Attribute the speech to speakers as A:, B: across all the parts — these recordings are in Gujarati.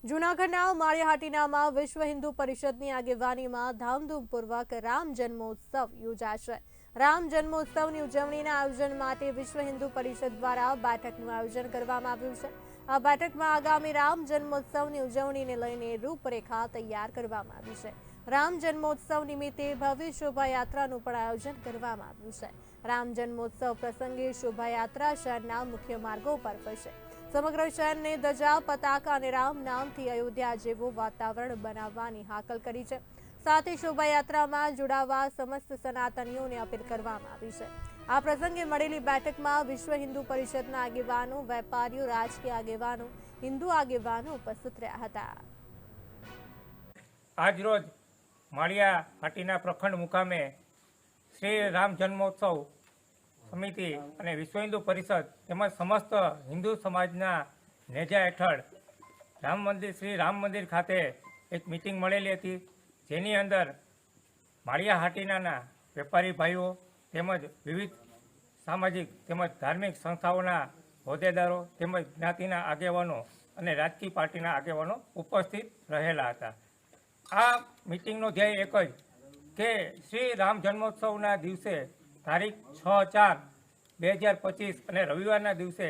A: જૂનાગઢના માળિયાહાટીનામાં વિશ્વ હિન્દુ પરિષદની આગેવાનીમાં ધામધૂમપૂર્વક રામ જન્મોત્સવ યોજાશે। રામ જન્મોત્સવની ઉજવણીના આયોજન માટે વિશ્વ હિન્દુ પરિષદ દ્વારા બેઠકનું આયોજન કરવામાં આવ્યું છે। આ બેઠકમાં આગામી રામ જન્મોત્સવની ઉજવણીને લઈને રૂપરેખા તૈયાર કરવામાં આવી છે। રામ જન્મોત્સવ નિમિત્તે ભવ્ય શોભાયાત્રાનું પણ આયોજન કરવામાં આવ્યું છે। રામ જન્મોત્સવ પ્રસંગે શોભાયાત્રા શહેરના મુખ્ય માર્ગો પર ફરશે। સમગ્ર શહેરને ધજા, પતાકા અને રામ નામથી અયોધ્યા જેવું વાતાવરણ બનાવવાની હાકલ કરી છે। સાથે શોભાયાત્રામાં જોડાવા સમસ્ત સનાતનીઓને અપીલ કરવામાં આવી છે। આ પ્રસંગે મળેલી બેઠકમાં વિશ્વ હિન્દુ પરિષદના આગેવાનો, વેપારીઓ, રાજકીય આગેવાનો, હિન્દુ આગેવાનો ઉપસ્થિત રહ્યા હતા।
B: આજરોજ માળિયાહાટીના પ્રખંડ મુકામે શ્રી રામ જન્મોત્સવ સમિતિ અને વિશ્વ હિન્દુ પરિષદ તેમજ સમસ્ત હિન્દુ સમાજના નેજા હેઠળ શ્રી રામ મંદિર ખાતે એક મિટિંગ મળેલી હતી, જેની અંદર માળિયાહાટીના વેપારી ભાઈઓ તેમજ વિવિધ સામાજિક તેમજ ધાર્મિક સંસ્થાઓના હોદ્દેદારો તેમજ જ્ઞાતિના આગેવાનો અને રાજકીય પાર્ટીના આગેવાનો ઉપસ્થિત રહેલા હતા। આ મિટિંગનો ધ્યેય એક જ કે શ્રી રામ જન્મોત્સવના દિવસે તારીખ 6/4/2025 અને રવિવારના દિવસે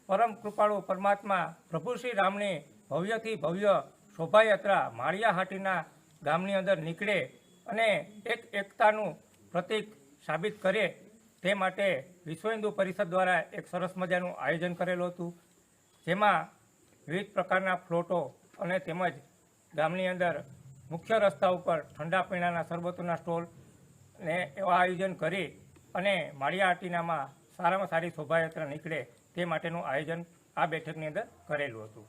B: પરમ કૃપાળુ પરમાત્મા પ્રભુ શ્રી રામની ભવ્યથી ભવ્ય શોભાયાત્રા માળિયાહાટીના ગામની અંદર નીકળે અને એકતાનું પ્રતીક સાબિત કરે તે માટે વિશ્વ હિન્દુ પરિષદ દ્વારા એક સરસ મજાનું આયોજન કરેલું હતું, જેમાં વિવિધ પ્રકારના ફ્લોટો અને તેમજ ગામની અંદર મુખ્ય રસ્તા ઉપર ઠંડા પીણાના શરબતોના સ્ટોલ ને એવા આયોજન કરી અને માળિયાહાટીનામાં સારામાં સારી શોભાયાત્રા નીકળે તે માટેનું આયોજન આ બેઠકની અંદર કરેલું હતું।